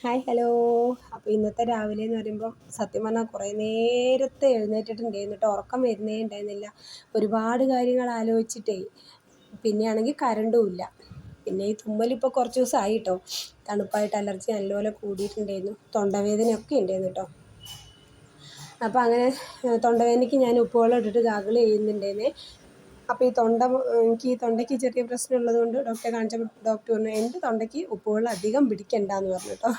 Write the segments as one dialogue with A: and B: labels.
A: Hi hello. അപ്പോൾ ഇന്നത്തെ രാവിലെ എന്ന് പറയുമ്പോൾ സത്യം പറഞ്ഞാൽ കുറേ നേരത്തെ എഴുന്നേറ്റിട്ടുണ്ടായിരുന്നു കേട്ടോ. ഉറക്കം വരുന്നേ ഉണ്ടായിരുന്നില്ല. ഒരുപാട് കാര്യങ്ങൾ ആലോചിച്ചിട്ടേ. പിന്നെയാണെങ്കിൽ കറണ്ടും ഇല്ല. പിന്നെ ഈ തുമ്മലിപ്പോൾ കുറച്ച് ദിവസമായി കേട്ടോ. തണുപ്പായിട്ട് അലർജി നല്ലപോലെ കൂടിയിട്ടുണ്ടായിരുന്നു. തൊണ്ടവേദനയൊക്കെ ഉണ്ടായിരുന്നു കേട്ടോ. അപ്പോൾ അങ്ങനെ തൊണ്ടവേദനയ്ക്ക് ഞാൻ ഉപ്പുവെള്ളം ഇട്ടിട്ട് ഗാർഗിൾ ചെയ്യുന്നുണ്ടായിരുന്നേ. അപ്പോൾ എനിക്ക് ഈ തൊണ്ടയ്ക്ക് ചെറിയ പ്രശ്നം ഉള്ളതുകൊണ്ട് ഡോക്ടറെ കാണിച്ചപ്പോൾ ഡോക്ടർ പറഞ്ഞു എൻ്റെ തൊണ്ടയ്ക്ക് ഉപ്പുവെള്ളം അധികം പിടിക്കണ്ടെന്ന് പറഞ്ഞു കേട്ടോ.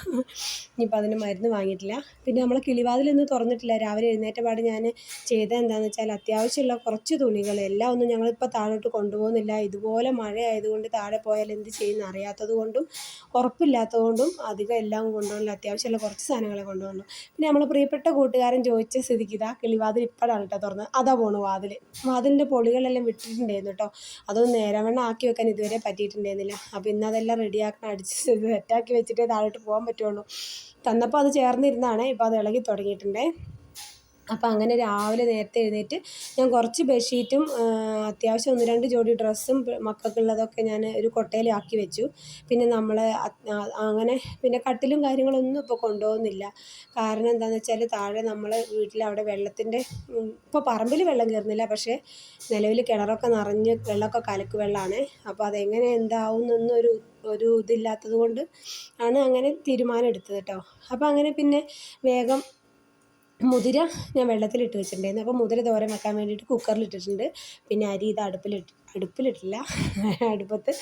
A: ഇനിയിപ്പോൾ അതിന് മരുന്ന് വാങ്ങിയിട്ടില്ല. പിന്നെ നമ്മൾ കിളിവാതിലൊന്നും തുറന്നിട്ടില്ല. രാവിലെ എഴുന്നേറ്റ പാട് ഞാൻ ചെയ്തത് എന്താണെന്ന് വെച്ചാൽ അത്യാവശ്യമുള്ള കുറച്ച് തുണികൾ എല്ലാം ഒന്നും ഞങ്ങളിപ്പോൾ താഴോട്ട് കൊണ്ടുപോകുന്നില്ല. ഇതുപോലെ മഴ ആയതുകൊണ്ട് താഴെ പോയാൽ എന്ത് ചെയ്യുമെന്ന് അറിയാത്തത് കൊണ്ടും ഉറപ്പില്ലാത്തത് കൊണ്ടും അധികം എല്ലാം കൊണ്ടുപോകില്ല. അത്യാവശ്യമുള്ള കുറച്ച് സാധനങ്ങളെ കൊണ്ടുപോകുന്നു. പിന്നെ നമ്മൾ പ്രിയപ്പെട്ട കൂട്ടുകാരൻ ചോദിച്ച സ്ഥിതിക്ക് ഇതാ കിളിവാതിൽ ഇപ്പോഴാണ് കേട്ടോ തുറന്നത്. അതാ പോണു വാതിലിൻ്റെ പൊളികളെല്ലാം വിട്ടിട്ടുണ്ടായിരുന്നു കേട്ടോ. അതൊന്നും നേരവണ്ണം ആക്കി വെക്കാൻ ഇതുവരെ പറ്റിയിട്ടുണ്ടായിരുന്നില്ല. അപ്പോൾ ഇന്ന് അതെല്ലാം റെഡിയാക്കണം, അടിച്ച് സെറ്റാക്കി വെച്ചിട്ടേ താഴോട്ട് പോകാൻ പറ്റുള്ളൂ. തന്നപ്പോൾ അത് ചേർന്നിരുന്നാണ്. ഇപ്പോൾ അത് ഇളകി തുടങ്ങിയിട്ടുണ്ടേ. അപ്പോൾ അങ്ങനെ രാവിലെ നേരത്തെ എഴുന്നേറ്റ് ഞാൻ കുറച്ച് ബെഡ്ഷീറ്റും അത്യാവശ്യം 1-2 ജോഡി ഡ്രസ്സും മക്കൾക്കുള്ളതൊക്കെ ഞാൻ ഒരു കൊട്ടയിലാക്കി വെച്ചു. പിന്നെ നമ്മൾ അങ്ങനെ പിന്നെ കട്ടിലും കാര്യങ്ങളൊന്നും ഇപ്പോൾ കൊണ്ടുപോകുന്നില്ല. കാരണം എന്താണെന്ന് വെച്ചാൽ താഴെ നമ്മൾ വീട്ടിലവിടെ വെള്ളത്തിൻ്റെ ഇപ്പോൾ പറമ്പിൽ വെള്ളം കയറുന്നില്ല. പക്ഷേ നിലവിൽ കിണറൊക്കെ നിറഞ്ഞ് വെള്ളമൊക്കെ കലക്ക് വെള്ളമാണ്. അപ്പോൾ അതെങ്ങനെ എന്താവും എന്നൊന്നും ഒരു ഇതില്ലാത്തത് കൊണ്ട് ആണ് അങ്ങനെ തീരുമാനം എടുത്തത് കേട്ടോ. അപ്പോൾ അങ്ങനെ പിന്നെ വേഗം മുതിര ഞാൻ വെള്ളത്തിലിട്ട് വെച്ചിട്ടുണ്ടായിരുന്നു. അപ്പോൾ മുതിര തോരൻ വെക്കാൻ വേണ്ടിയിട്ട് കുക്കറിലിട്ടിട്ടുണ്ട്. പിന്നെ അരി ഇത് അടുപ്പിലിട്ടില്ല അടുപ്പത്ത്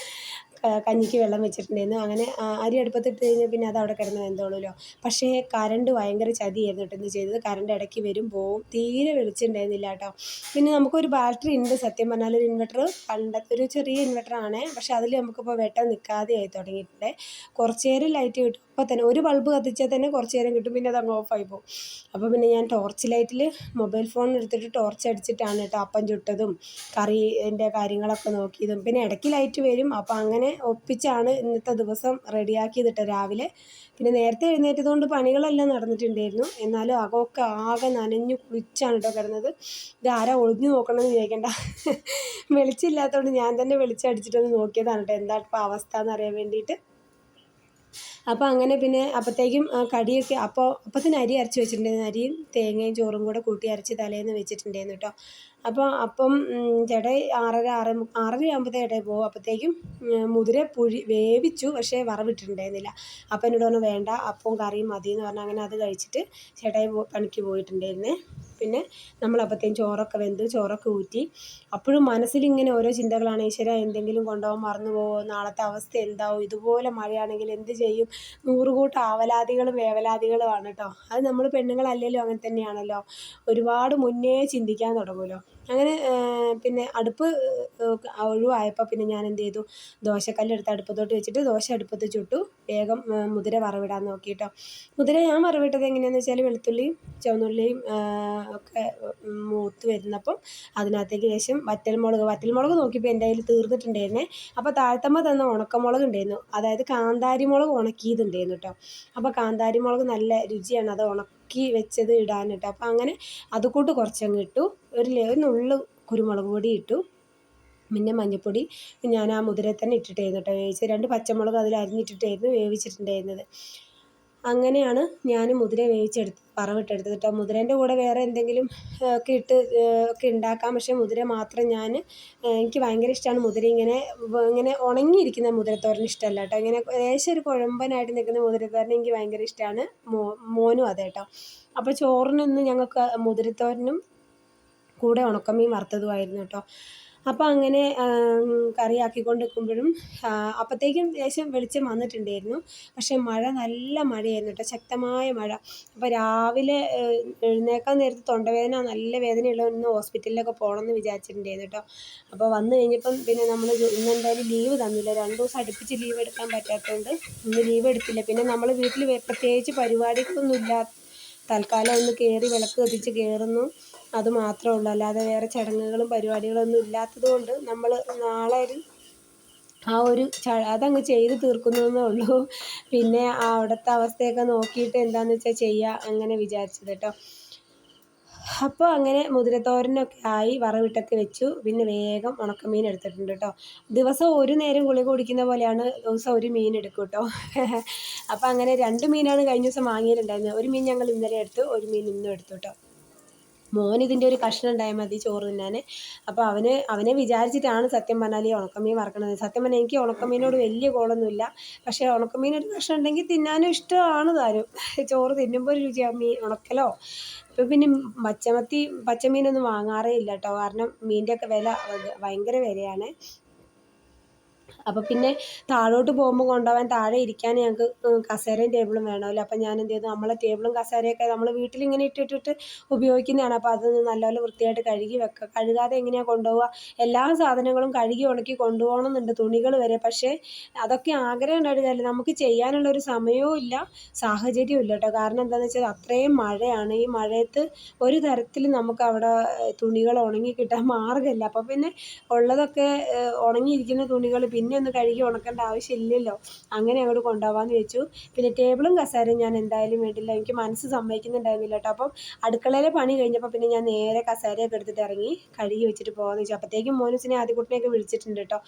A: കഞ്ഞിക്ക് വെള്ളം വെച്ചിട്ടുണ്ടായിരുന്നു. അങ്ങനെ അരി അടുപ്പത്തിട്ട് കഴിഞ്ഞാൽ പിന്നെ അത് അവിടെ കിടന്ന് വെന്തോളുമല്ലോ. പക്ഷേ കറണ്ട് ഭയങ്കര ചതിയായിരുന്നു കേട്ടോ ഇന്ന് ചെയ്തത്. കറണ്ട് ഇടയ്ക്ക് വരും പോവും. തീരെ വെളിച്ചമുണ്ടായിരുന്നില്ല കേട്ടോ. പിന്നെ നമുക്കൊരു ബാറ്ററി ഉണ്ട്. സത്യം പറഞ്ഞാൽ ഒരു ഇൻവെർട്ടർ പണ്ടത്തെ ഒരു ചെറിയ ഇൻവെർട്ടറാണ്. പക്ഷേ അതിൽ നമുക്കിപ്പോൾ വെട്ടം നിൽക്കാതെ ആയി തുടങ്ങിയിട്ടുണ്ട്. കുറച്ച് നേരം ലൈറ്റ് കിട്ടും. അപ്പോൾ തന്നെ ഒരു ബൾബ് കത്തിച്ചാൽ തന്നെ കുറച്ച് നേരം കിട്ടും. പിന്നെ അത് അങ്ങ് ഓഫായി പോകും. അപ്പോൾ പിന്നെ ഞാൻ ടോർച്ച് ലൈറ്റിൽ മൊബൈൽ ഫോൺ എടുത്തിട്ട് ടോർച്ച് അടിച്ചിട്ടാണ് കേട്ടോ അപ്പം ചുട്ടതും കറീൻ്റെ കാര്യങ്ങളൊക്കെ നോക്കിയതും. പിന്നെ ഇടയ്ക്ക് ലൈറ്റ് വരും. അപ്പോൾ അങ്ങനെ ഒപ്പിച്ചാണ് ഇന്നത്തെ ദിവസം റെഡിയാക്കിയത് കേട്ടോ രാവിലെ. പിന്നെ നേരത്തെ എഴുന്നേറ്റത് കൊണ്ട് പണികളെല്ലാം നടന്നിട്ടുണ്ടായിരുന്നു. എന്നാലും അകമൊക്കെ ആകെ നനഞ്ഞു കുളിച്ചാണ് കേട്ടോ കിടന്നത്. ഇത് ആരാ ഒളിഞ്ഞു നോക്കണമെന്ന് വിചാരിക്കേണ്ട. വെളിച്ചമില്ലാത്തതുകൊണ്ട് ഞാൻ തന്നെ വെളിച്ചടിച്ചിട്ടൊന്ന് നോക്കിയതാണ് കേട്ടോ എന്താ ഇപ്പോൾ അവസ്ഥ എന്നറിയാൻ വേണ്ടിയിട്ട്. അപ്പോൾ അങ്ങനെ പിന്നെ അപ്പോഴത്തേക്കും കടിയൊക്കെ അപ്പത്തിന് അരി അരച്ച് വെച്ചിട്ടുണ്ടായിരുന്നു. അരിയും തേങ്ങയും ചോറും കൂടെ കൂട്ടി അരച്ച് തലേന്ന് വെച്ചിട്ടുണ്ടായിരുന്നു കേട്ടോ. അപ്പോൾ അപ്പം ചേട്ടായി 6:30 ആകുമ്പോഴത്തേക്കും പോകും. അപ്പോഴത്തേക്കും മുതിര വേവിച്ചു. പക്ഷേ വറവിട്ടിട്ടുണ്ടായിരുന്നില്ല. അപ്പം എന്നോട് പറഞ്ഞു വേണ്ട അപ്പവും കറിയും മതി എന്ന് പറഞ്ഞാൽ അങ്ങനെ അത് കഴിച്ചിട്ട് ചേട്ടായി പണിക്ക് പോയിട്ടുണ്ടായിരുന്നേ. പിന്നെ നമ്മളപ്പോഴത്തേക്കും ചോറൊക്കെ വെന്ത് ചോറൊക്കെ ഊറ്റി. അപ്പോഴും മനസ്സിലിങ്ങനെ ഓരോ ചിന്തകളാണ്. ഈശ്വരാ എന്തെങ്കിലും കൊണ്ടുപോകാൻ മറന്നു പോകുമോ, നാളത്തെ അവസ്ഥ എന്താവും, ഇതുപോലെ മഴയാണെങ്കിൽ എന്ത് ചെയ്യും, 100 കൂട്ടം ആവലാതികളും വേവലാതികളുമാണ് കേട്ടോ. അത് നമ്മൾ പെണ്ണുങ്ങളല്ലെങ്കിലും അങ്ങനെ തന്നെയാണല്ലോ. ഒരുപാട് മുന്നേ ചിന്തിക്കാൻ തുടങ്ങുമല്ലോ. അങ്ങനെ പിന്നെ അടുപ്പ് ഒഴിവായപ്പോൾ പിന്നെ ഞാൻ എന്ത് ചെയ്തു, ദോശക്കല്ലെടുത്ത് അടുപ്പത്തോട്ട് വെച്ചിട്ട് ദോശ അടുപ്പത്ത് ചുട്ടു. വേഗം മുതിര വറവിടാൻ നോക്കി കേട്ടോ. മുതിര ഞാൻ വറവിട്ടത് എങ്ങനെയാണെന്ന് വെച്ചാൽ വെളുത്തുള്ളിയും ചുവന്നുള്ളിയും ഒക്കെ മൂത്ത് വരുന്നപ്പം അതിനകത്തേക്ക് ശേഷം വറ്റൽമുളക് നോക്കിയപ്പോൾ എൻ്റെ കയ്യിൽ തീർന്നിട്ടുണ്ടായിരുന്നേ. അപ്പോൾ താഴത്തമ്മ തന്ന ഉണക്കമുളക് ഉണ്ടായിരുന്നു. അതായത് കാന്താരി മുളക് ഉണക്കിയതുണ്ടായിരുന്നു കേട്ടോ. അപ്പോൾ കാന്താരി മുളക് നല്ല രുചിയാണ്, അത് ഉണക്കി വെച്ചത് ഇടാൻ കേട്ടോ. അപ്പോൾ അങ്ങനെ അതുകൂട്ട് കുറച്ചങ്ങ് ഇട്ടു. ഒരു നുള്ളു കുരുമുളക് പൊടി ഇട്ടു. പിന്നെ മഞ്ഞൾപ്പൊടി ഞാൻ ആ മുതിരയിൽ തന്നെ ഇട്ടിട്ടായിരുന്നു കേട്ടോ വേവിച്ചത്. 2 പച്ചമുളക് അതിൽ അരിഞ്ഞിട്ടിട്ടായിരുന്നു വേവിച്ചിട്ടുണ്ടായിരുന്നത്. അങ്ങനെയാണ് ഞാൻ മുതിര വറവിട്ടെടുത്തത് കേട്ടോ. മുതിരേൻ്റെ കൂടെ വേറെ എന്തെങ്കിലും ഒക്കെ ഇട്ട് ഒക്കെ ഉണ്ടാക്കാം. പക്ഷേ മുതിര മാത്രം എനിക്ക് ഭയങ്കര ഇഷ്ടമാണ് മുതിര. ഇങ്ങനെ ഉണങ്ങിയിരിക്കുന്ന മുതിരത്തോരൻ ഇഷ്ടമല്ല കേട്ടോ. ഇങ്ങനെ ലേശം ഒരു കുഴമ്പനായിട്ട് നിൽക്കുന്ന മുതിരത്തോരൻ എനിക്ക് ഭയങ്കര ഇഷ്ടമാണ്. മോനും അതെ കേട്ടോ. അപ്പോൾ ചോറിനൊന്ന് ഞങ്ങൾക്ക് മുതിരത്തോരനും കൂടെ ഉണക്കമീൻ വറുത്തതുമായിരുന്നു കേട്ടോ. അപ്പോൾ അങ്ങനെ കറിയാക്കിക്കൊണ്ട് നിൽക്കുമ്പോഴും അപ്പോഴത്തേക്കും ലേശം വെളിച്ചം വന്നിട്ടുണ്ടായിരുന്നു. പക്ഷേ നല്ല മഴയായിരുന്നു കേട്ടോ, ശക്തമായ മഴ. അപ്പോൾ രാവിലെ എഴുന്നേൽക്കാൻ നേരത്ത് തൊണ്ടവേദന നല്ല വേദനയുള്ളതൊന്ന് ഹോസ്പിറ്റലിലൊക്കെ പോകണമെന്ന് വിചാരിച്ചിട്ടുണ്ടായിരുന്നു കേട്ടോ. അപ്പോൾ വന്നു കഴിഞ്ഞപ്പം പിന്നെ നമ്മൾ ഇന്നെന്തായാലും ലീവ് തന്നില്ല. 2 ദിവസം അടുപ്പിച്ച് ലീവ് എടുക്കാൻ പറ്റാത്തതുകൊണ്ട് ഇന്ന് ലീവ് എടുത്തില്ല. പിന്നെ നമ്മൾ വീട്ടിൽ പ്രത്യേകിച്ച് പരിപാടികളൊന്നുമില്ല. തൽക്കാലം ഒന്ന് കയറി വിളക്ക് കത്തിച്ച് കയറുന്നു, അത് മാത്രമേ ഉള്ളൂ. അല്ലാതെ വേറെ ചടങ്ങുകളും പരിപാടികളൊന്നും ഇല്ലാത്തത് കൊണ്ട് നമ്മൾ നാളെ അതങ്ങ് ചെയ്ത് തീർക്കുന്നതെന്നേ ഉള്ളൂ. പിന്നെ അവിടുത്തെ അവസ്ഥയൊക്കെ നോക്കിയിട്ട് എന്താണെന്ന് വെച്ചാൽ ചെയ്യുക അങ്ങനെ വിചാരിച്ചത് കേട്ടോ. അപ്പോൾ അങ്ങനെ മുതിരത്തോരനൊക്കെ ആയി വറവിട്ടൊക്കെ വെച്ചു. പിന്നെ വേഗം ഉണക്കമീൻ എടുത്തിട്ടുണ്ട് കേട്ടോ. ദിവസം ഒരു നേരം ഗുളിക കുടിക്കുന്ന പോലെയാണ് ദിവസം ഒരു മീൻ എടുക്കും കേട്ടോ. അപ്പോൾ അങ്ങനെ 2 മീനാണ് കഴിഞ്ഞ ദിവസം വാങ്ങിയിട്ടുണ്ടായിരുന്നത്. ഒരു മീൻ ഞങ്ങൾ ഇന്നലെ എടുത്തു, ഒരു മീൻ ഇന്നും എടുത്തു കേട്ടോ. മോന് ഇതിൻ്റെ ഒരു കഷ്ണം ഉണ്ടായാൽ മതി ചോറ് തിന്നാൻ. അപ്പോൾ അവനെ വിചാരിച്ചിട്ടാണ് സത്യം പറഞ്ഞാൽ ഈ ഉണക്കമീൻ വറക്കണത്. സത്യം പറഞ്ഞാൽ എനിക്ക് ഉണക്കമീനോട് വലിയ കോളൊന്നുമില്ല. പക്ഷേ ഉണക്കമീൻ ഒരു കഷ്ണം ഉണ്ടെങ്കിൽ തിന്നാനും ഇഷ്ടമാണ് താനും. ചോറ് തിന്നുമ്പോൾ ഒരു രുചിയാവും. മീൻ ഉണക്കലോ ഇപ്പോൾ പിന്നെ പച്ചമീനൊന്നും വാങ്ങാറേ ഇല്ല കേട്ടോ. കാരണം മീനിൻ്റെയൊക്കെ വില ഭയങ്കര വിലയാണ്. അപ്പോൾ പിന്നെ താഴോട്ട് പോകുമ്പോൾ കൊണ്ടുപോകാൻ താഴെ ഇരിക്കാൻ ഞങ്ങൾക്ക് കസേരയും ടേബിളും വേണമല്ലോ. അപ്പോൾ ഞാൻ എന്ത് ചെയ്തു, നമ്മളെ ടേബിളും കസേരയൊക്കെ നമ്മൾ വീട്ടിലിങ്ങനെ ഇട്ടിട്ട് ഉപയോഗിക്കുന്നതാണ്. അപ്പോൾ അതൊന്ന് നല്ലപോലെ വൃത്തിയായിട്ട് കഴുകി വെക്കുക. കഴുകാതെ എങ്ങനെയാണ് കൊണ്ടുപോവുക? എല്ലാ സാധനങ്ങളും കഴുകി ഉണക്കി കൊണ്ടുപോകണമെന്നുണ്ട്, തുണികൾ വരെ. പക്ഷേ അതൊക്കെ ആഗ്രഹം ഉണ്ടായിട്ട് കാര്യമില്ല, നമുക്ക് ചെയ്യാനുള്ളൊരു സമയവും ഇല്ല, സാഹചര്യവും ഇല്ല കേട്ടോ. കാരണം എന്താണെന്ന് വെച്ചാൽ അത്രയും മഴയാണ്. ഈ മഴയത്ത് ഒരു തരത്തിലും നമുക്ക് അവിടെ തുണികൾ ഉണങ്ങി കിട്ടാൻ മാർഗ്ഗമില്ല. അപ്പോൾ പിന്നെ ഉള്ളതൊക്കെ ഉണങ്ങിയിരിക്കുന്ന തുണികൾ പിന്നെ ഒന്ന് കഴുകി ഉണക്കേണ്ട ആവശ്യമില്ലല്ലോ. അങ്ങനെ അങ്ങോട്ട് കൊണ്ടുപോകാമെന്ന് വെച്ചു. പിന്നെ ടേബിളും കസേരയും ഞാൻ എന്തായാലും വേണ്ടില്ല, എനിക്ക് മനസ്സ് സമ്മതിക്കുന്നുണ്ടായിരുന്നില്ല കേട്ടോ. അപ്പം അടുക്കളയിലെ പണി കഴിഞ്ഞപ്പോൾ പിന്നെ ഞാൻ നേരെ കസേരയൊക്കെ എടുത്തിട്ട് ഇറങ്ങി കഴുകി വെച്ചിട്ട് പോകാമെന്ന് വെച്ചു. അപ്പോഴത്തേക്കും മോനുസിനെ ആദ്യക്കുട്ടിനെയൊക്കെ വിളിച്ചിട്ടുണ്ട് കേട്ടോ.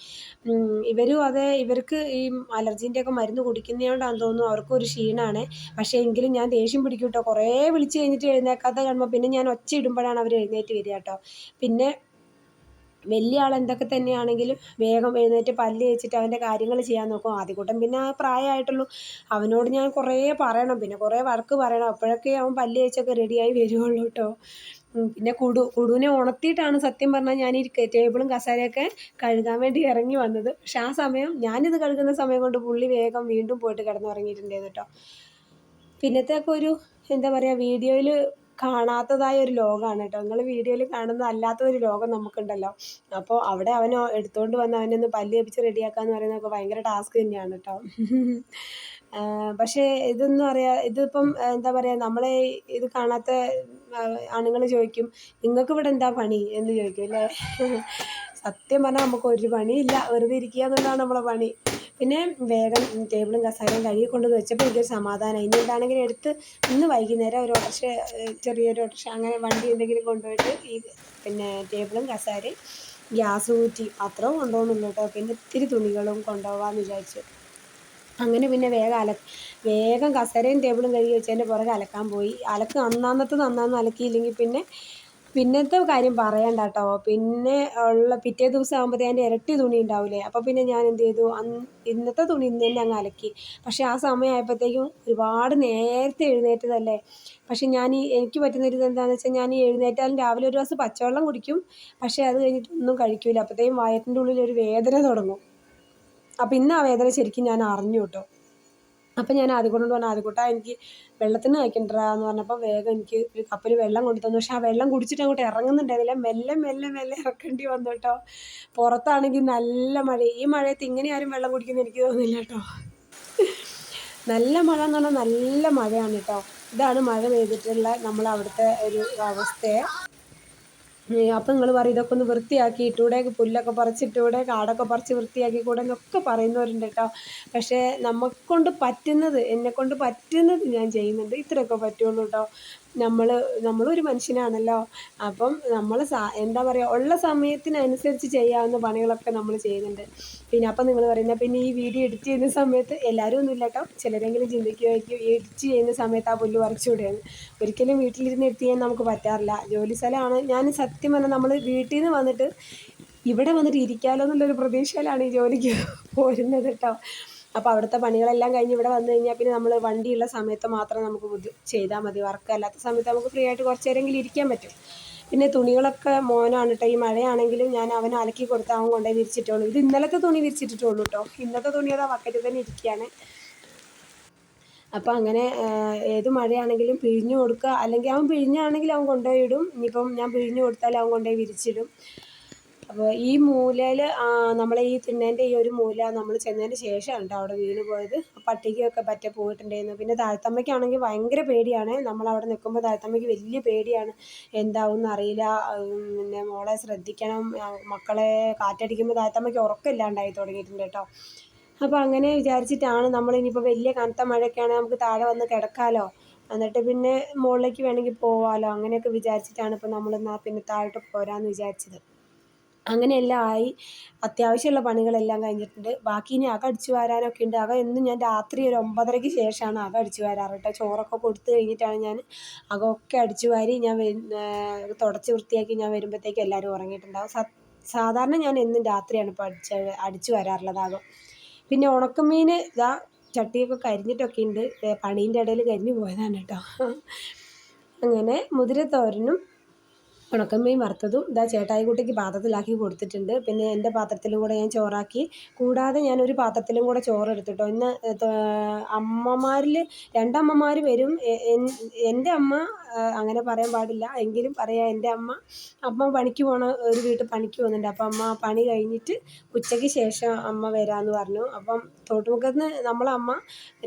A: ഇവരും അതെ, ഇവർക്ക് ഈ അലർജീൻ്റെയൊക്കെ മരുന്ന് കുടിക്കുന്നതുകൊണ്ടാണെന്ന് തോന്നുന്നു അവർക്കും ഒരു ക്ഷീണമാണ്. പക്ഷേ എങ്കിലും ഞാൻ ദേഷ്യം പിടിക്കും കേട്ടോ. കുറേ വിളിച്ച് കഴിഞ്ഞിട്ട് എഴുന്നേക്കാത്ത കാണുമ്പോൾ പിന്നെ ഞാൻ ഒച്ച ഇടുമ്പോഴാണ് അവർ എഴുന്നേറ്റ് വരിക കേട്ടോ. പിന്നെ വലിയ ആൾ എന്തൊക്കെ തന്നെയാണെങ്കിലും വേഗം എഴുന്നേറ്റ് പല്ല് തേച്ചിട്ട് അവൻ്റെ കാര്യങ്ങൾ ചെയ്യാൻ നോക്കും. ആദ്യകൂട്ടൻ പിന്നെ പ്രായമായിട്ടുള്ളൂ, അവനോട് ഞാൻ കുറേ പറയണം, പിന്നെ കുറേ വഴക്ക് പറയണം, അപ്പോഴൊക്കെ അവൻ പല്ല് തേച്ചൊക്കെ റെഡിയായി വരുള്ളൂ കേട്ടോ. പിന്നെ കുടുവിനെ ഉണർത്തിയിട്ടാണ് സത്യം പറഞ്ഞാൽ ഞാൻ ഈ ടേബിളും കസേരയൊക്കെ കഴുകാൻ വേണ്ടി ഇറങ്ങി വന്നത്. പക്ഷെ ആ സമയം ഞാനിത് കഴുകുന്ന സമയം കൊണ്ട് പുള്ളി വേഗം വീണ്ടും പോയിട്ട് കിടന്നുറങ്ങിയിട്ടുണ്ടായിരുന്നു കേട്ടോ. പിന്നത്തെയൊക്കെ ഒരു എന്താ പറയുക, വീഡിയോയിൽ കാണാത്തതായ ഒരു ലോകമാണ് കേട്ടോ. നിങ്ങൾ വീഡിയോയിൽ കാണുന്ന അല്ലാത്ത ഒരു ലോകം നമുക്കുണ്ടല്ലോ. അപ്പോൾ അവിടെ അവൻ എടുത്തുകൊണ്ട് വന്ന് അവനൊന്ന് പല്ല് തേപ്പിച്ച് റെഡിയാക്കുക എന്ന് പറയുന്നതൊക്കെ ഭയങ്കര ടാസ്ക് തന്നെയാണ് കേട്ടോ. പക്ഷേ ഇതിപ്പം എന്താ പറയുക, നമ്മളെ ഇത് കാണാത്ത ആണുങ്ങൾ ചോദിക്കും, നിങ്ങൾക്ക് ഇവിടെ എന്താ പണി എന്ന് ചോദിക്കും അല്ലേ. സത്യം പറഞ്ഞാൽ നമുക്ക് ഒരു പണിയില്ല, വെറുതെ ഇരിക്കുക എന്നുള്ളതാണ് നമ്മളെ പണി. പിന്നെ വേഗം ടേബിളും കസേരയും കഴുകി കൊണ്ടുവന്ന് വെച്ചപ്പോൾ എനിക്കൊരു സമാധാനം. ഇനി എന്താണെങ്കിലും എടുത്ത് ഇന്ന് വൈകുന്നേരം ഒരു ഓട്ടോറിക്ഷ, ചെറിയൊരു ഓട്ടോറിക്ഷ അങ്ങനെ വണ്ടി എന്തെങ്കിലും കൊണ്ടുപോയിട്ട് ഈ പിന്നെ ടേബിളും കസേരയും ഗ്യാസ് കുറ്റി അത്രയും കൊണ്ടുപോകുന്നുള്ളൂ കേട്ടോ. പിന്നെ ഇത്തിരി തുണികളും കൊണ്ടുപോകാമെന്ന് വിചാരിച്ചു. അങ്ങനെ പിന്നെ വേഗം കസേരയും ടേബിളും കഴുകി വെച്ചതിൻ്റെ പുറകെ അലക്കാൻ പോയി. അന്നാന്ന് അലക്കിയില്ലെങ്കിൽ പിന്നത്തെ കാര്യം പറയണ്ട കേട്ടോ. പിന്നെ പിറ്റേ ദിവസം ആകുമ്പോഴത്തേ അതിൻ്റെ ഇരട്ടി തുണി ഉണ്ടാവില്ലേ. അപ്പോൾ പിന്നെ ഞാൻ എന്ത് ചെയ്തു, ഇന്നത്തെ തുണി ഇന്ന് തന്നെ അങ്ങ് അലക്കി. പക്ഷേ ആ സമയമായപ്പോഴത്തേക്കും ഒരുപാട് നേരത്തെ എഴുന്നേറ്റതല്ലേ. പക്ഷേ എനിക്ക് പറ്റുന്നൊരു ഇതെന്താണെന്ന് വെച്ചാൽ, ഞാൻ ഈ എഴുന്നേറ്റാലും രാവിലെ ഒരു ഗ്ലാസ് പച്ചവെള്ളം കുടിക്കും. പക്ഷേ അത് കഴിഞ്ഞിട്ടൊന്നും കഴിക്കില്ല. അപ്പോഴത്തേക്കും വയറ്റിൻ്റെ ഉള്ളിൽ ഒരു വേദന തുടങ്ങും. അപ്പോൾ ഇന്ന് ആ വേദന ശരിക്കും ഞാൻ അറിഞ്ഞു കേട്ടോ. അപ്പം ഞാൻ ആദ്യകൂട്ടനോട് പറഞ്ഞു, ആദ്യകൂട്ടാ എനിക്ക് വെള്ളത്തിന് വയ്ക്കണ്ടടാ എന്ന് പറഞ്ഞപ്പോൾ വേഗം എനിക്ക് ഒരു കപ്പിൽ വെള്ളം കൊണ്ടു തന്നു. പക്ഷേ ആ വെള്ളം കുടിച്ചിട്ട് അങ്ങോട്ട് ഇറങ്ങുന്നുണ്ടായിരുന്നില്ല. മെല്ലെ ഇറക്കേണ്ടി വന്നു കേട്ടോ. പുറത്താണെങ്കിൽ നല്ല മഴ. ഈ മഴയത്ത് ഇങ്ങനെ ആരും വെള്ളം കുടിക്കുമെന്ന് എനിക്ക് തോന്നുന്നില്ല കേട്ടോ. നല്ല മഴ എന്ന് പറഞ്ഞാൽ നല്ല മഴയാണ് കേട്ടോ. ഇതാണ് മഴ പെയ്തിട്ടുള്ള നമ്മളവിടുത്തെ ഒരു അവസ്ഥയെ. അപ്പം നിങ്ങൾ പറയും, ഇതൊക്കെ ഒന്ന് വൃത്തിയാക്കി ഇട്ടൂടെ, പുല്ലൊക്കെ പറിച്ചിട്ടൂടെ, കാടൊക്കെ പറിച്ച് വൃത്തിയാക്കി കൂടെ എന്നൊക്കെ പറയുന്നവരുണ്ട് കേട്ടോ. പക്ഷേ എന്നെക്കൊണ്ട് പറ്റുന്നത് ഞാൻ ചെയ്യുന്നുണ്ട്. ഇത്രയൊക്കെ പറ്റുള്ളൂ കേട്ടോ. നമ്മളൊരു മനുഷ്യനാണല്ലോ. അപ്പം നമ്മൾ എന്താ പറയുക, ഉള്ള സമയത്തിനനുസരിച്ച് ചെയ്യാവുന്ന പണികളൊക്കെ നമ്മൾ ചെയ്യുന്നുണ്ട്. പിന്നെ അപ്പം നിങ്ങൾ പറയുന്നത്, പിന്നെ ഈ വീഡിയോ എഡിറ്റ് ചെയ്യുന്ന സമയത്ത് എല്ലാവരും ഒന്നുമില്ല കേട്ടോ, ചിലരെങ്കിലും ചിന്തിക്കുമായിരിക്കും എഡിറ്റ് ചെയ്യുന്ന സമയത്ത് ആ പുല്ല് പറിച്ചുകൂടെയെന്ന്. ഒരിക്കലും വീട്ടിലിരുന്ന് എഡിറ്റ് ചെയ്യാൻ നമുക്ക് പറ്റാറില്ല. ജോലി സ്ഥലമാണ്. ഞാൻ സത്യം പറഞ്ഞാൽ നമ്മൾ വീട്ടിൽ നിന്ന് വന്നിട്ട് ഇവിടെ വന്നിട്ട് ഇരിക്കാമല്ലോ എന്നുള്ളൊരു പ്രതീക്ഷയിലാണ് ഈ ജോലിക്ക് പോരുന്നത് കേട്ടോ. അപ്പോൾ അവിടുത്തെ പണികളെല്ലാം കഴിഞ്ഞ് ഇവിടെ വന്നു കഴിഞ്ഞാൽ പിന്നെ നമ്മൾ വണ്ടിയുള്ള സമയത്ത് മാത്രം നമുക്ക് ചെയ്താൽ മതി. വർക്ക് അല്ലാത്ത സമയത്ത് നമുക്ക് ഫ്രീ ആയിട്ട് കുറച്ച് നേരമെങ്കിലും ഇരിക്കാൻ പറ്റും. പിന്നെ തുണികളൊക്കെ മോനാണ് കേട്ടോ. ഈ മഴയാണെങ്കിലും ഞാൻ അവൻ അലക്കി കൊടുത്ത് അവൻ കൊണ്ടുപോയി വിരിച്ചിട്ടുള്ളൂ. ഇത് ഇന്നലത്തെ തുണി വിരിച്ചിട്ടിട്ടുള്ളൂ കേട്ടോ. ഇന്നത്തെ തുണി അതാ ബക്കറ്റിൽ തന്നെ ഇരിക്കുകയാണ്. അപ്പോൾ അങ്ങനെ ഏത് മഴയാണെങ്കിലും പിഴിഞ്ഞു കൊടുക്കുക, അല്ലെങ്കിൽ അവൻ പിഴിഞ്ഞാണെങ്കിൽ അവൻ കൊണ്ടുപോയി ഇടും. ഇനിയിപ്പം ഞാൻ പിഴിഞ്ഞു കൊടുത്താൽ അവൻ കൊണ്ടുപോയി വിരിച്ചിടും. അപ്പോൾ ഈ മൂലയിൽ നമ്മളെ ഈ തിണ്ണേൻ്റെ ഈ ഒരു മൂല നമ്മൾ ചെന്നതിന് ശേഷമാണ് കേട്ടോ അവിടെ വീണ് പോയത്. പട്ടിക്കൊക്കെ പറ്റ പോയിട്ടുണ്ടായിരുന്നു. പിന്നെ താഴത്തമ്മയ്ക്കാണെങ്കിൽ ഭയങ്കര പേടിയാണ്. നമ്മളവിടെ നിൽക്കുമ്പോൾ താഴത്തമ്മയ്ക്ക് വലിയ പേടിയാണ്, എന്താവും എന്നറിയില്ല. പിന്നെ മോളെ ശ്രദ്ധിക്കണം, മക്കളെ കാറ്റടിക്കുമ്പോൾ താഴത്തമ്മയ്ക്ക് ഉറക്കമില്ലാണ്ടായി തുടങ്ങിയിട്ടുണ്ട് കേട്ടോ. അപ്പോൾ അങ്ങനെ വിചാരിച്ചിട്ടാണ് നമ്മളിനിയിപ്പോൾ വലിയ കനത്ത മഴയൊക്കെയാണെങ്കിൽ നമുക്ക് താഴെ വന്ന് കിടക്കാമല്ലോ. എന്നിട്ട് പിന്നെ മുകളിലേക്ക് വേണമെങ്കിൽ പോവാമല്ലോ അങ്ങനെയൊക്കെ വിചാരിച്ചിട്ടാണ് ഇപ്പോൾ നമ്മളെന്നാൽ പിന്നെ താഴോട്ട് പോരാമെന്ന് വിചാരിച്ചത്. അങ്ങനെയെല്ലാം ആയി അത്യാവശ്യമുള്ള പണികളെല്ലാം കഴിഞ്ഞിട്ടുണ്ട്. ബാക്കി ഇനി അകം അടിച്ചു വാരാനൊക്കെ ഉണ്ട്. അകം എന്നും ഞാൻ രാത്രി ഒരു 9:30-ക്ക് ശേഷമാണ് അകം അടിച്ചു വാരാറ് കേട്ടോ. ചോറൊക്കെ കൊടുത്തു കഴിഞ്ഞിട്ടാണ് ഞാൻ അകമൊക്കെ അടിച്ചു വാരി ഞാൻ തുടച്ച് വൃത്തിയാക്കി ഞാൻ വരുമ്പോഴത്തേക്ക് എല്ലാവരും ഉറങ്ങിയിട്ടുണ്ടാവും. സാധാരണ ഞാൻ എന്നും രാത്രിയാണ് ഇപ്പോൾ അടിച്ചു വരാറുള്ളത് അകം. പിന്നെ ഉണക്കമീൻ ഇതാ ചട്ടിയൊക്കെ കരിഞ്ഞിട്ടൊക്കെ ഉണ്ട്. പണീൻ്റെ ഇടയിൽ കരിഞ്ഞു പോയതാണ് കേട്ടോ. അങ്ങനെ മുതിരത്തോരനും ഉണക്കമീൻ വറുത്തതും ഇതാ ചേട്ടായിക്കുട്ടിക്ക് പാത്രത്തിലാക്കി കൊടുത്തിട്ടുണ്ട്. പിന്നെ എൻ്റെ പാത്രത്തിലും കൂടെ ഞാൻ ചോറാക്കി. കൂടാതെ ഞാനൊരു പാത്രത്തിലും കൂടെ ചോറെടുത്തിട്ടോ. ഇന്ന് അമ്മമാരിൽ 2 അമ്മമാർ വരും. എൻ്റെ അമ്മ അങ്ങനെ പറയാൻ പാടില്ല എങ്കിലും പറയാം. എൻ്റെ അമ്മ പണിക്ക് പോണ ഒരു വീട്ടിൽ പണിക്ക് പോകുന്നുണ്ട്. അപ്പം അമ്മ പണി കഴിഞ്ഞിട്ട് ഉച്ചയ്ക്ക് ശേഷം അമ്മ വരാമെന്ന് പറഞ്ഞു. അപ്പം തോട്ടുമുക്കത്ത് നിന്ന് നമ്മളെ അമ്മ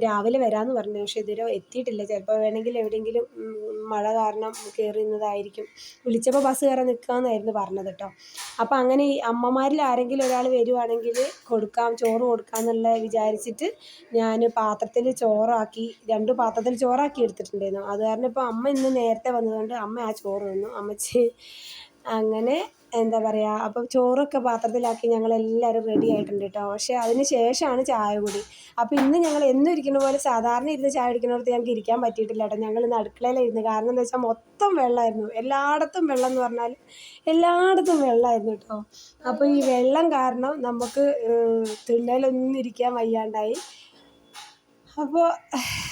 A: രാവിലെ വരാമെന്ന് പറഞ്ഞു. പക്ഷേ ഇതുവരെ എത്തിയിട്ടില്ല. ചിലപ്പോൾ വേണമെങ്കിൽ എവിടെയെങ്കിലും മഴ കാരണം കയറി നിന്നതായിരിക്കും. വിളിച്ചപ്പോൾ ബസ് കയറാൻ നിൽക്കാമെന്നായിരുന്നു പറഞ്ഞത് കേട്ടോ. അപ്പം അങ്ങനെ ഈ അമ്മമാരിൽ ആരെങ്കിലും ഒരാൾ വരുവാണെങ്കിൽ ചോറ് കൊടുക്കാമെന്നുള്ള വിചാരിച്ചിട്ട് ഞാൻ പാത്രത്തിൽ ചോറാക്കി 2 പാത്രത്തിൽ ചോറാക്കി എടുത്തിട്ടുണ്ടായിരുന്നു. അത് കാരണം ഇപ്പോൾ അമ്മ ഇന്ന് നേരത്തെ വന്നതുകൊണ്ട് അമ്മ ആ ചോറ് തന്നു അമ്മച്ചി. അങ്ങനെ എന്താ പറയുക, അപ്പം ചോറൊക്കെ പാത്രത്തിലാക്കി ഞങ്ങളെല്ലാവരും റെഡി ആയിട്ടുണ്ട് കേട്ടോ. പക്ഷേ അതിന് ശേഷമാണ് ചായ കുടി. അപ്പോൾ ഇന്ന് ഞങ്ങൾ എന്നും ഇരിക്കുന്ന പോലെ സാധാരണ ഇരുന്ന് ചായ കുടിക്കുന്നിടത്ത് ഞങ്ങൾക്ക് ഇരിക്കാൻ പറ്റിയിട്ടില്ല കേട്ടോ. ഞങ്ങൾ ഇന്ന് അടുക്കളയിലായിരുന്നു. കാരണം എന്താ വെച്ചാൽ മൊത്തം വെള്ളമായിരുന്നു. എല്ലായിടത്തും വെള്ളം എന്ന് പറഞ്ഞാൽ എല്ലായിടത്തും വെള്ളമായിരുന്നു കേട്ടോ. അപ്പോൾ ഈ വെള്ളം കാരണം നമുക്ക് തിണ്ണയിലൊന്നും ഇരിക്കാൻ വയ്യാണ്ടായി. അപ്പോൾ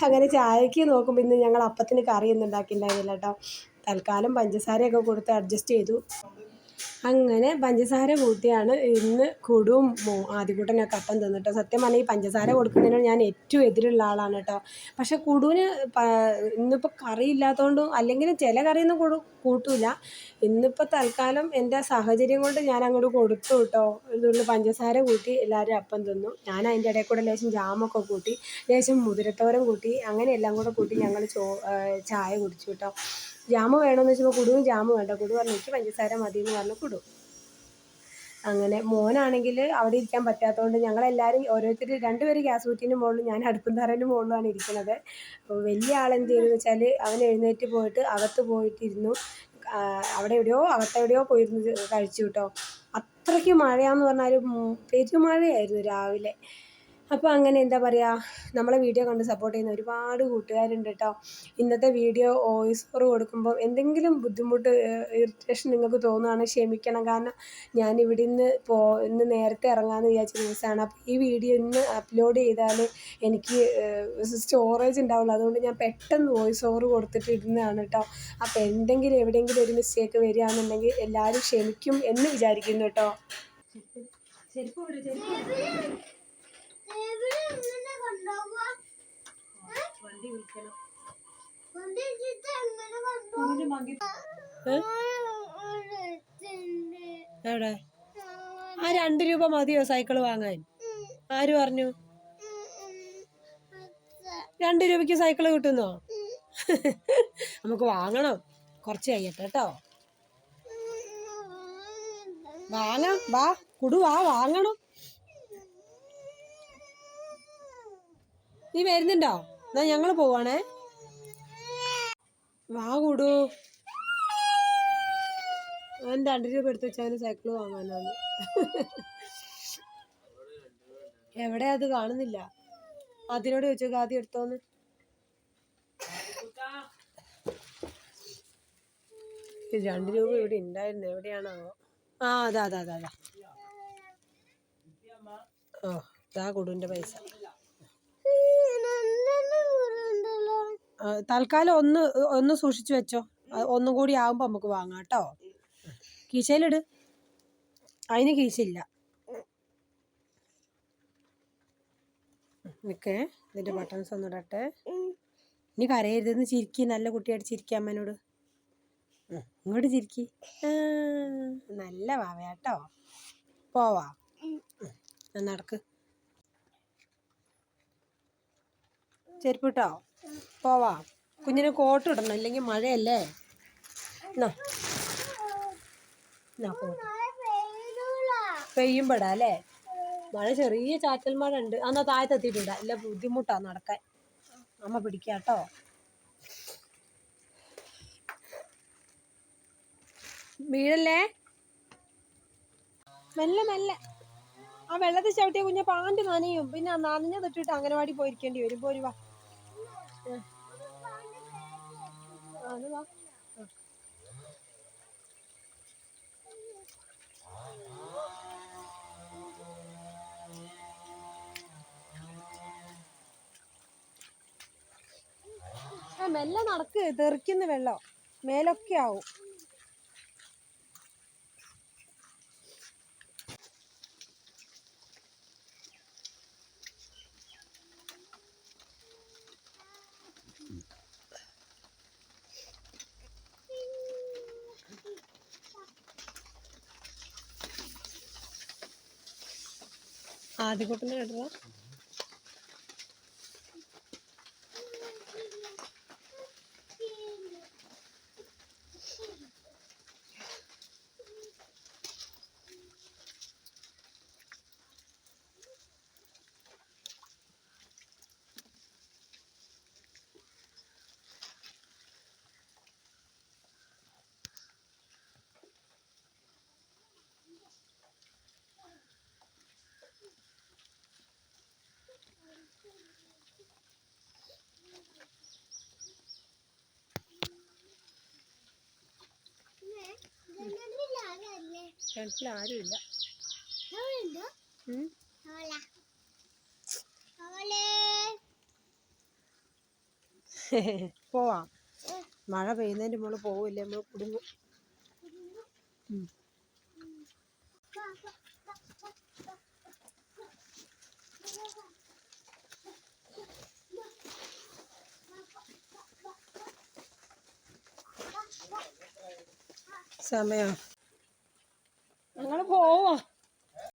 A: അങ്ങനെ ചായക്ക് നോക്കുമ്പോൾ ഇന്ന് ഞങ്ങൾ അപ്പത്തിന് കറിയൊന്നും ഉണ്ടാക്കിയിട്ടുണ്ടായിരുന്നില്ല കേട്ടോ. തൽക്കാലം പഞ്ചസാരയൊക്കെ കൊടുത്ത് അഡ്ജസ്റ്റ് ചെയ്തു. അങ്ങനെ പഞ്ചസാര കൂട്ടിയാണ് ഇന്ന് കുടുവും ആദ്യകൂട്ടനൊക്കെ അപ്പം തിന്നിട്ടോ. സത്യം പറഞ്ഞാൽ ഈ പഞ്ചസാര കൊടുക്കുന്നതിനോട് ഞാൻ ഏറ്റവും എതിരുള്ള ആളാണ് കേട്ടോ. പക്ഷേ കുടുവിന് ഇന്നിപ്പോൾ കറി ഇല്ലാത്തതുകൊണ്ടും അല്ലെങ്കിലും ചില കറിയൊന്നും കൂട്ടില്ല. ഇന്നിപ്പോൾ തൽക്കാലം എൻ്റെ സാഹചര്യം കൊണ്ട് ഞാൻ അങ്ങോട്ട് കൊടുത്തു കേട്ടോ. ഇതുകൊണ്ട് പഞ്ചസാര കൂട്ടി എല്ലാവരും അപ്പം തിന്നു. ഞാൻ അതിൻ്റെ ഇടയിൽ കൂടെ ലേശം ജാമൊക്കെ കൂട്ടി, ലേശം മുതിരത്തോരൻ കൂട്ടി, അങ്ങനെ എല്ലാം കൂടെ കൂട്ടി ഞങ്ങൾ ചായ കുടിച്ചു കേട്ടോ. ജാമ് വേണമെന്ന് വെച്ചപ്പോൾ കുടുവും ജാമ് വേണ്ട. കുടു പറഞ്ഞു എനിക്ക് പഞ്ചസാര മതി എന്ന് പറഞ്ഞു കുടു. അങ്ങനെ മോനാണെങ്കിൽ അവിടെ ഇരിക്കാൻ പറ്റാത്തതുകൊണ്ട് ഞങ്ങളെല്ലാവരും ഓരോരുത്തർ 2 പേര് ഗ്യാസ് കുറ്റീൻ്റെ മുകളിലും ഞാൻ അടുപ്പും തറേൻ്റെ മുകളിലുമാണ് ഇരിക്കുന്നത്. അപ്പോൾ വലിയ ആളെന്ത് ചെയ്തെന്ന് വെച്ചാൽ അവൻ എഴുന്നേറ്റ് പോയിട്ട് അകത്ത് പോയിട്ടിരുന്നു. അകത്തെവിടെയോ പോയിരുന്നു കഴിച്ചു കേട്ടോ. അത്രയ്ക്ക് മഴയാന്ന് പറഞ്ഞാൽ പെരുമഴയായിരുന്നു രാവിലെ. അപ്പോൾ അങ്ങനെ എന്താ പറയുക, നമ്മളെ വീഡിയോ കണ്ട് സപ്പോർട്ട് ചെയ്യുന്ന ഒരുപാട് കൂട്ടുകാരുണ്ട് കേട്ടോ. ഇന്നത്തെ വീഡിയോ വോയിസ് ഓവർ കൊടുക്കുമ്പോൾ എന്തെങ്കിലും ബുദ്ധിമുട്ട് ഇറിറ്റേഷൻ നിങ്ങൾക്ക് തോന്നുകയാണെങ്കിൽ ക്ഷമിക്കണം. കാരണം ഞാൻ ഇവിടെ ഇന്ന് നേരത്തെ ഇറങ്ങാമെന്ന് വിചാരിച്ച ദിവസമാണ്. അപ്പോൾ ഈ വീഡിയോ ഇന്ന് അപ്ലോഡ് ചെയ്താൽ എനിക്ക് സ്റ്റോറേജ് ഉണ്ടാവുള്ളൂ. അതുകൊണ്ട് ഞാൻ പെട്ടെന്ന് വോയിസ് ഓവർ കൊടുത്തിട്ട് ഇടുന്നതാണ് കേട്ടോ. അപ്പോൾ എവിടെയെങ്കിലും ഒരു മിസ്റ്റേക്ക് വരികയാണെന്നുണ്ടെങ്കിൽ എല്ലാവരും ക്ഷമിക്കും എന്ന് വിചാരിക്കുന്നു കേട്ടോ. വണ്ടി വിളിക്കണം. എവിടെ ആ 2 രൂപ മതിയോ സൈക്കിള് വാങ്ങാൻ? ആര് പറഞ്ഞു 2 രൂപയ്ക്ക് സൈക്കിള് കിട്ടുന്നോ? നമുക്ക് വാങ്ങണം, കുറച്ച് കഴിയട്ടെ കേട്ടോ. വാങ്ങാം, വാ കുടു വാ, വാങ്ങണം. നീ വരുന്നുണ്ടോ? എന്നാ ഞങ്ങൾ പോവാണേ. വാ കുടു. അവൻ 2 രൂപ എടുത്ത് വെച്ചാൽ സൈക്കിള് വാങ്ങാനാണ്. എവിടെ അത് കാണുന്നില്ല. അതിനോട് ചോദിച്ചോ ആദ്യം എടുത്തോന്ന്. ഇത് 2 രൂപ ഇവിടെ ഉണ്ടായിരുന്നു, എവിടെയാണോ? ആ അതാ. ഓ ഇതാ കുടുവിൻ്റെ പൈസ. തൽക്കാലം ഒന്ന് സൂക്ഷിച്ചു വെച്ചോ. ഒന്നും കൂടി ആകുമ്പോൾ നമുക്ക് വാങ്ങാം കേട്ടോ. കീശയിലിട്. അതിന് കീശയില്ല. നിൽക്കേ, ഇതിൻ്റെ ബട്ടൺസ് ഒന്ന് ഇടട്ടെ. ഇനി കരയരുതെന്ന് ചിരിക്കി. നല്ല കുട്ടിയായിട്ട് ചിരിക്കുക അമ്മേനോട്. ഇങ്ങോട്ട് ചിരിക്കി. നല്ല വാവയാട്ടോ. പോവാ, നടക്ക്. ചെരുപ്പ് ഇട്ടോ, പോവാ. കുഞ്ഞിനെ കോട്ട് ഇടണം, ഇല്ലെങ്കിൽ മഴയല്ലേ. പെയ്യുമ്പോടാ അല്ലേ? മഴ ചെറിയ ചാറ്റൽ മഴ ഉണ്ട്. എന്നാൽ താഴത്തെത്തിയിട്ടില്ല. ഇല്ല ബുദ്ധിമുട്ടാണ് നടക്കാൻ. അമ്മ പിടിക്കാം കേട്ടോ. വീഴല്ലേ, മെല്ലെ മെല്ലെ. ആ വെള്ളത്തിൽ ചവിട്ടിയ കുഞ്ഞ പാൻറ് നനയും. പിന്നെ നനഞ്ഞ തൊട്ടിട്ട് അംഗനവാടി പോയിരിക്കേണ്ടി വരും. പോരി വാ. അത് വാ. മെല്ലെ നടക്ക്, തെറിക്കുന്ന വെള്ളം മേലൊക്കെ ആവും. ആദ്യകൂട്ടിനെ കേട്ടോ. കിണറ്റിൽ ആരുമില്ല. പോവാം. മഴ പെയ്യുന്നതിൻ്റെ മുകളിൽ പോവില്ലേ, നമ്മൾ കുടുങ്ങും. സമയം